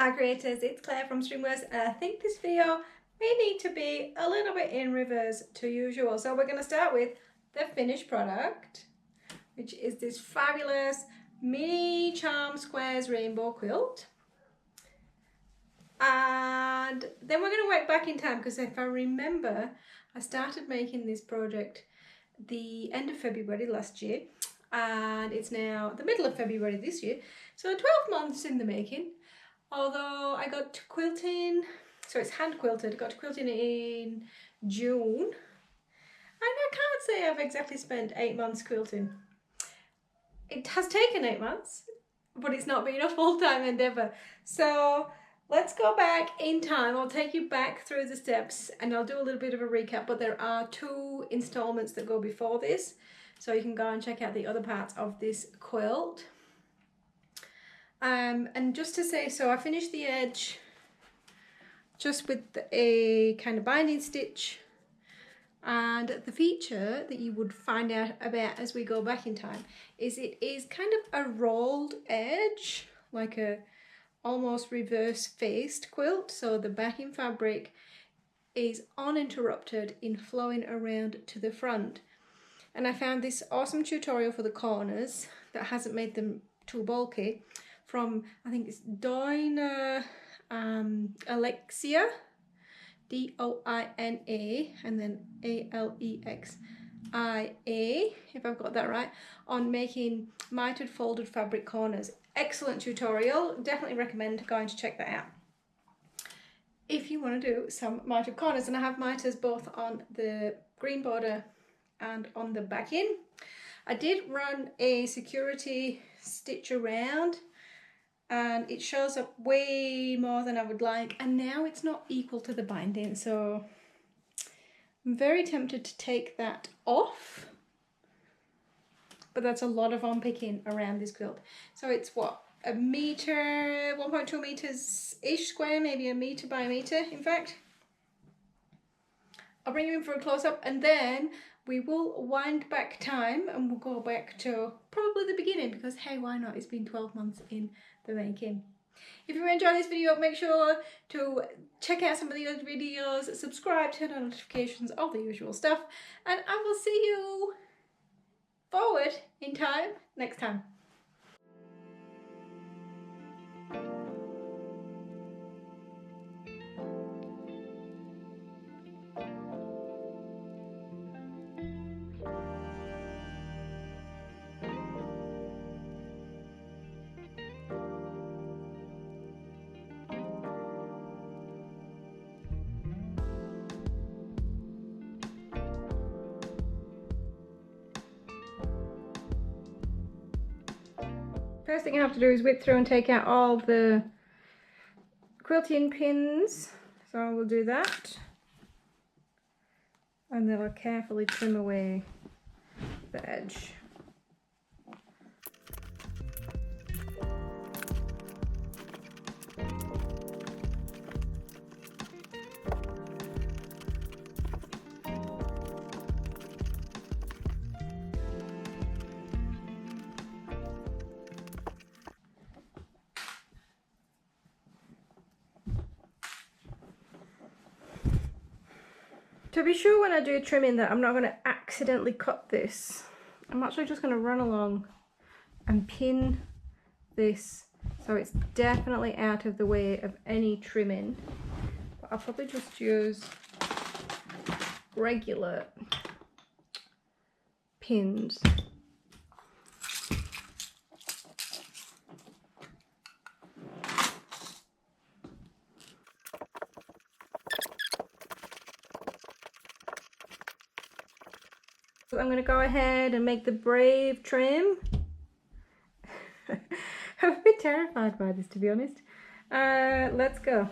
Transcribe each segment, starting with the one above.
Hi creators, it's Claire from Streamwares, and I think this video may need to be a little bit in reverse to usual. So we're going to start with the finished product, which is this fabulous mini charm squares rainbow quilt. And then we're going to work back in time, because if I remember, I started making this project the end of February last year, and it's now the middle of February this year, so 12 months in the making. Although I got to quilting, so it's hand quilted, got to quilting in June, and I can't say I've exactly spent 8 months quilting. It has taken 8 months, but it's not been a full-time endeavour. So let's go back in time. I'll take you back through the steps and I'll do a little bit of a recap, but there are 2 installments that go before this, so you can go and check out the other parts of this quilt. And just to say, so I finished the edge just with a kind of binding stitch, and the feature that you would find out about as we go back in time is it is kind of a rolled edge, like a almost reverse faced quilt, so the backing fabric is uninterrupted in flowing around to the front. And I found this awesome tutorial for the corners that hasn't made them too bulky, from, I think it's Doina Alexia, D-O-I-N-A, and then A-L-E-X-I-A, if I've got that right, on making mitered folded fabric corners. Excellent tutorial, definitely recommend going to check that out if you want to do some mitered corners. And I have miters both on the green border and on the backing. I did run a security stitch around, and it shows up way more than I would like, and now it's not equal to the binding, so I'm very tempted to take that off, but that's a lot of unpicking around this quilt. So it's what, a meter, 1.2 meters ish square, maybe a meter by a meter in fact. I'll bring you in for a close-up, and then we will wind back time and we'll go back to probably the beginning, because hey, why not? It's been 12 months in the making. If you enjoyed this video, make sure to check out some of the other videos, subscribe, turn on notifications, all the usual stuff, and I will see you forward in time next time. First thing I have to do is whip through and take out all the quilting pins, so I will do that, and then I'll carefully trim away the edge. To be sure, when I do trimming, that I'm not going to accidentally cut this, I'm actually just going to run along and pin this so it's definitely out of the way of any trimming. But I'll probably just use regular pins. I'm going to go ahead and make the brave trim. I'm a bit terrified by this, to be honest. Let's go.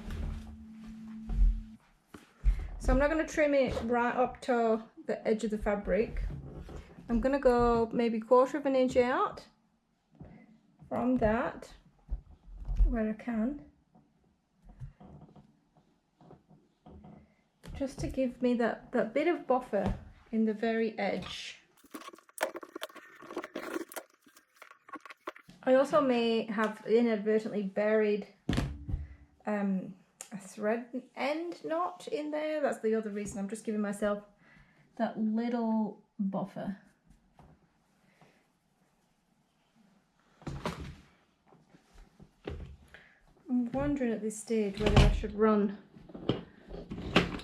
So I'm not going to trim it right up to the edge of the fabric. I'm going to go maybe 1/4 of an inch out from that, where I can, just to give me that bit of buffer in the very edge. I also may have inadvertently buried a thread end knot in there. That's the other reason. I'm just giving myself that little buffer. I'm wondering at this stage whether I should run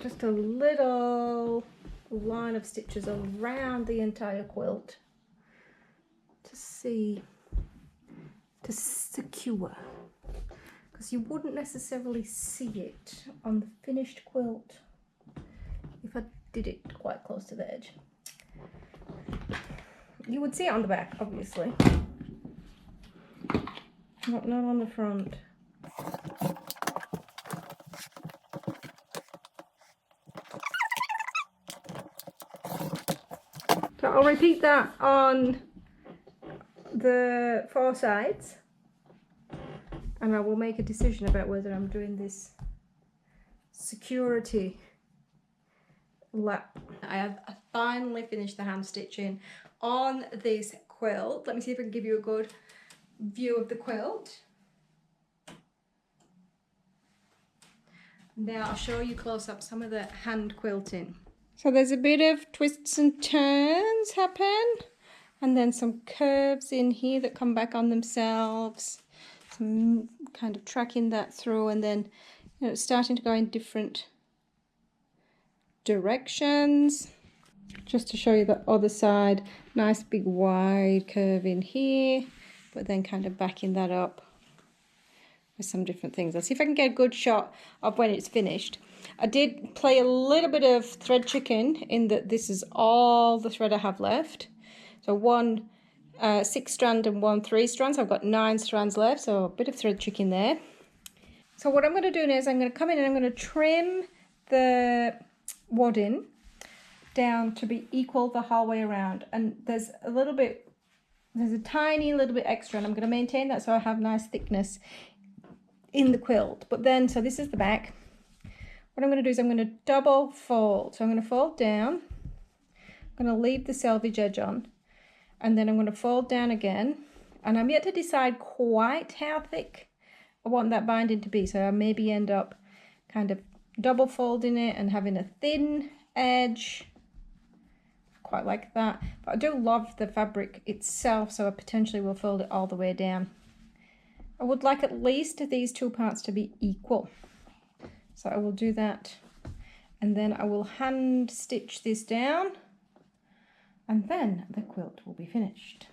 just a little line of stitches around the entire quilt to secure, because you wouldn't necessarily see it on the finished quilt if I did it quite close to the edge. You would see it on the back, obviously, not on the front. So I'll repeat that on the 4 sides, and I will make a decision about whether I'm doing this security lap. I have finally finished the hand stitching on this quilt. Let me see if I can give you a good view of the quilt. Now I'll show you close up some of the hand quilting. So there's a bit of twists and turns happen, and then some curves in here that come back on themselves, some kind of tracking that through, and then, you know, it's starting to go in different directions. Just to show you the other side, nice big wide curve in here, but then kind of backing that up with some different things. I'll see if I can get a good shot of when it's finished. I did play a little bit of thread chicken in that this is all the thread I have left. So one 6 strand and one 3 strand. So I've got 9 strands left, so a bit of thread chicken there. So what I'm going to do now is I'm going to come in and I'm going to trim the wadding down to be equal the whole way around. And there's a tiny little bit extra, and I'm going to maintain that so I have nice thickness in the quilt. But then, so this is the back. What I'm going to do is I'm going to double fold. So I'm going to fold down, I'm going to leave the selvage edge on, and then I'm going to fold down again, and I'm yet to decide quite how thick I want that binding to be. So I maybe end up kind of double folding it and having a thin edge. Quite like that, but I do love the fabric itself, so I potentially will fold it all the way down. I would like at least these 2 parts to be equal, so I will do that, and then I will hand stitch this down, and then the quilt will be finished.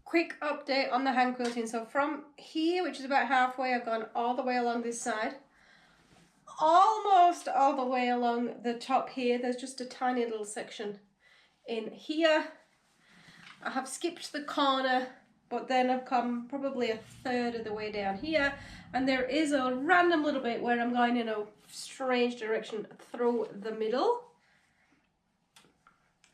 Quick update on the hand quilting. So from here, which is about halfway, I've gone all the way along this side, almost all the way along the top here. There's just a tiny little section in here. I have skipped the corner, but then I've come probably a third of the way down here, and there is a random little bit where I'm going in a strange direction through the middle.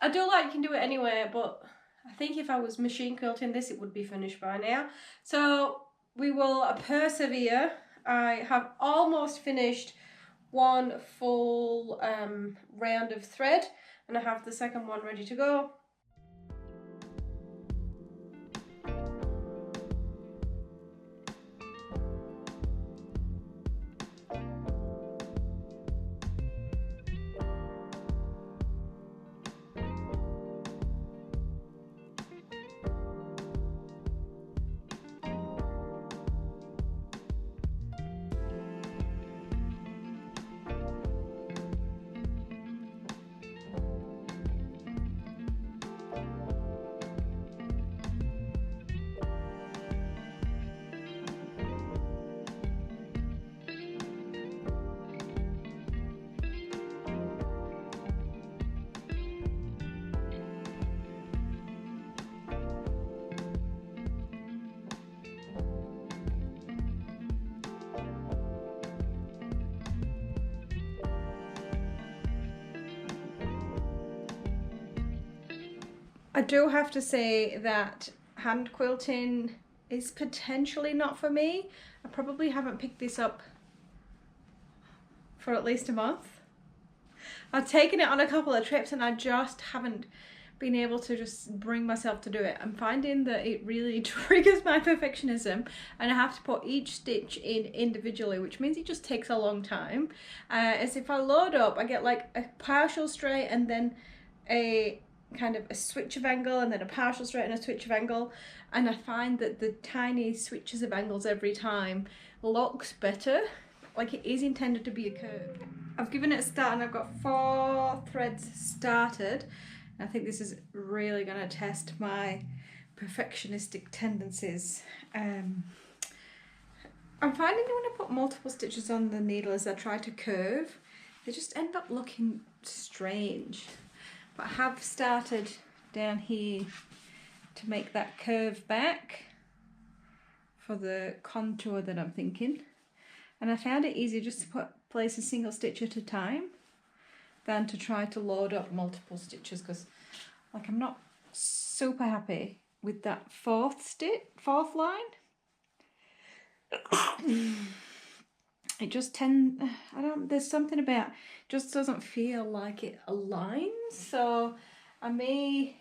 I do like you can do it anywhere, but I think if I was machine quilting this, it would be finished by now. So we will persevere. I have almost finished one full round of thread, and I have the second one ready to go. I do have to say that hand quilting is potentially not for me. I probably haven't picked this up for at least a month. I've taken it on a couple of trips and I just haven't been able to just bring myself to do it. I'm finding that it really triggers my perfectionism and I have to put each stitch in individually, which means it just takes a long time. As if I load up, I get like a partial straight and then a kind of a switch of angle and then a partial straight and a switch of angle, and I find that the tiny switches of angles every time looks better, like it is intended to be a curve. I've given it a start and I've got 4 threads started. I think this is really going to test my perfectionistic tendencies. I'm finding that when I put multiple stitches on the needle as I try to curve, they just end up looking strange. But I have started down here to make that curve back for the contour that I'm thinking. And I found it easier just to place a single stitch at a time than to try to load up multiple stitches, because like I'm not super happy with that fourth line. It just there's something about it just doesn't feel like it aligns, so I may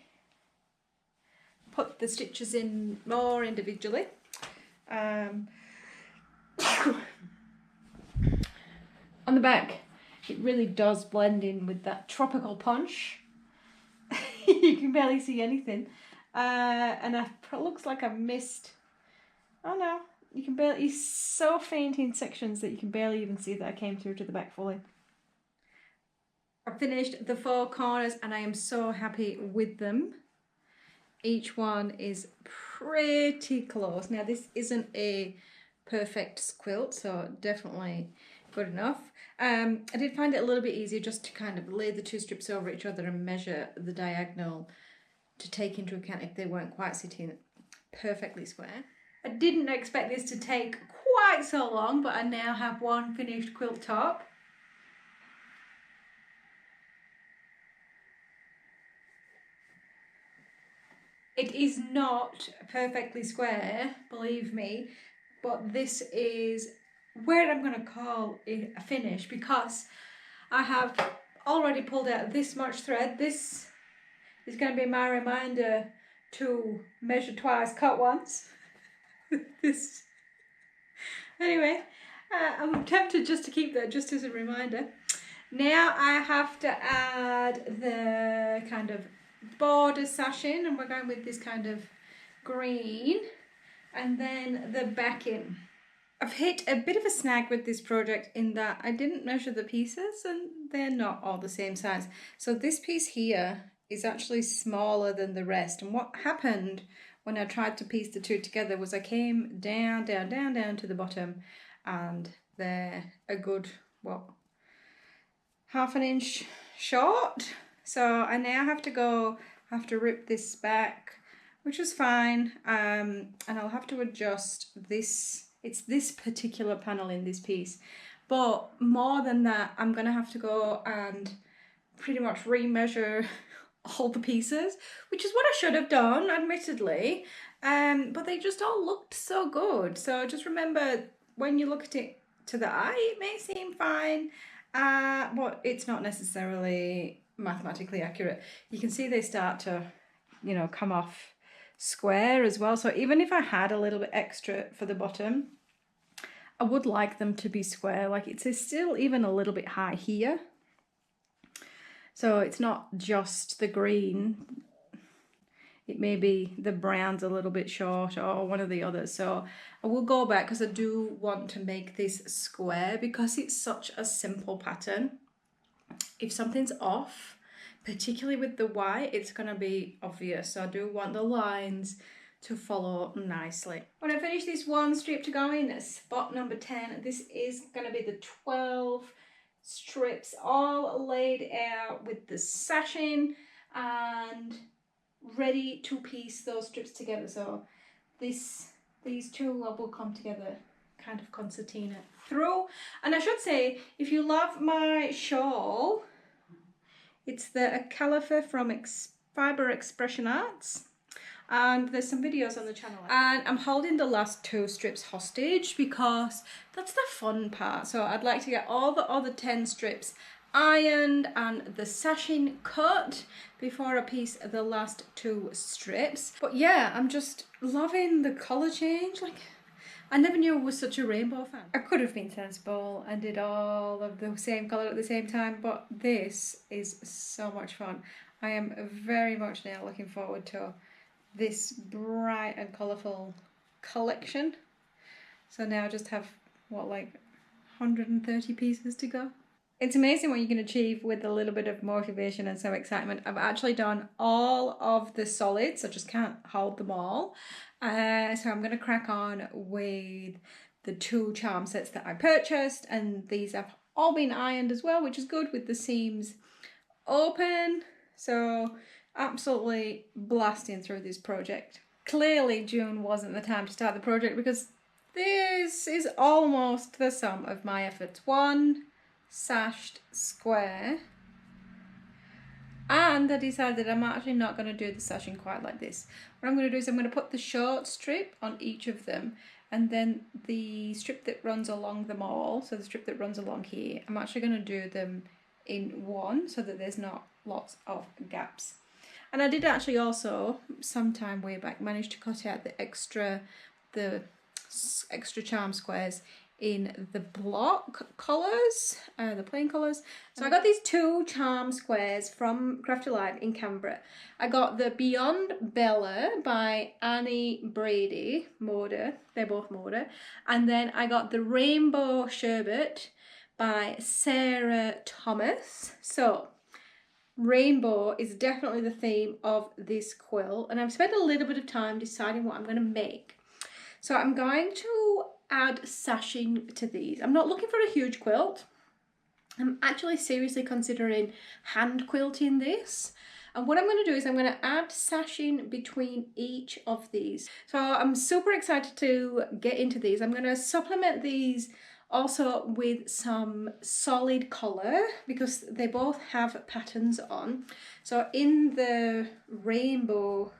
put the stitches in more individually. On the back, it really does blend in with that tropical punch. You can barely see anything. And it looks like I've missed, oh no, you can barely, it's so faint in sections that you can barely even see that I came through to the back fully. I've finished the 4 corners and I am so happy with them. Each one is pretty close. Now this isn't a perfect quilt, so definitely good enough. I did find it a little bit easier just to kind of lay the 2 strips over each other and measure the diagonal to take into account if they weren't quite sitting perfectly square. I didn't expect this to take quite so long, but I now have one finished quilt top. It is not perfectly square, believe me, but this is where I'm going to call it a finish, because I have already pulled out this much thread. This is going to be my reminder to measure twice, cut once. This. Anyway, I'm tempted just to keep that just as a reminder. Now I have to add the kind of border sashing, and we're going with this kind of green, and then the backing. I've hit a bit of a snag with this project in that I didn't measure the pieces and they're not all the same size. So this piece here is actually smaller than the rest, and what happened when I tried to piece the 2 together was I came down to the bottom, and they're a good, what, half an inch short. So I now have to rip this back, which is fine, and I'll have to adjust this. It's this particular panel in this piece, but more than that, I'm gonna have to go and pretty much remeasure all the pieces, which is what I should have done, admittedly, but they just all looked so good. So just remember, when you look at it to the eye, it may seem fine, but it's not necessarily mathematically accurate. You can see they start to, you know, come off square as well. So even if I had a little bit extra for the bottom, I would like them to be square. Like it's still even a little bit high here. So it's not just the green. It may be the brown's a little bit short or one of the others. So I will go back because I do want to make this square because it's such a simple pattern. If something's off, particularly with the white, it's going to be obvious. So I do want the lines to follow nicely. When I finish this one strip to go in spot number 10, this is going to be the 12 strips all laid out with the sashing and ready to piece those strips together. So these 2 will come together kind of concertina through. And I should say, if you love my shawl, it's the califer from Fibre Expression Arts. And there's some videos on the channel. And I'm holding the last 2 strips hostage because that's the fun part. So I'd like to get all the other 10 strips ironed and the sashing cut before I piece the last 2 strips. But yeah, I'm just loving the colour change. Like, I never knew I was such a rainbow fan. I could have been sensible and did all of the same colour at the same time, but this is so much fun. I am very much now looking forward to this bright and colourful collection. So now I just have, what, like 130 pieces to go. It's amazing what you can achieve with a little bit of motivation and some excitement. I've actually done all of the solids, I just can't hold them all. So I'm going to crack on with the 2 charm sets that I purchased, and these have all been ironed as well, which is good with the seams open. So absolutely blasting through this project. Clearly June wasn't the time to start the project because this is almost the sum of my efforts. 1 sashed square, and I decided I'm actually not going to do the sashing quite like this. What I'm going to do is I'm going to put the short strip on each of them, and then the strip that runs along them all, so the strip that runs along here, I'm actually going to do them in one so that there's not lots of gaps. And I did actually also, sometime way back, manage to cut out the extra charm squares in the block colours, the plain colours. So I got these 2 charm squares from Crafty Life in Canberra. I got the Beyond Bella by Annie Brady, Moda, they're both Moda. And then I got the Rainbow Sherbet by Sarah Thomas. So rainbow is definitely the theme of this quilt, and I've spent a little bit of time deciding what I'm going to make. So I'm going to add sashing to these. I'm not looking for a huge quilt. I'm actually seriously considering hand quilting this. And what I'm going to do is I'm going to add sashing between each of these. So I'm super excited to get into these. I'm going to supplement these also with some solid colour because they both have patterns on. So in the Rainbow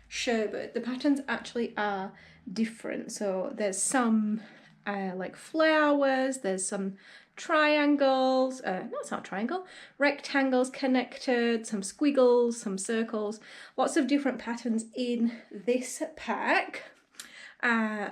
Sherbet, the patterns actually are different. So there's some like flowers, there's some triangles, no, it's not triangle, rectangles connected, some squiggles, some circles, lots of different patterns in this pack,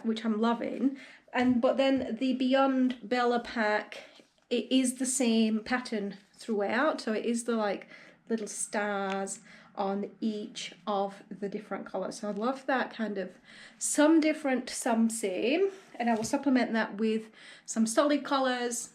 which I'm loving. But then the Beyond Bella pack, it is the same pattern throughout. So it is the like little stars on each of the different colours. So I love that kind of some different, some same. And I will supplement that with some solid colours,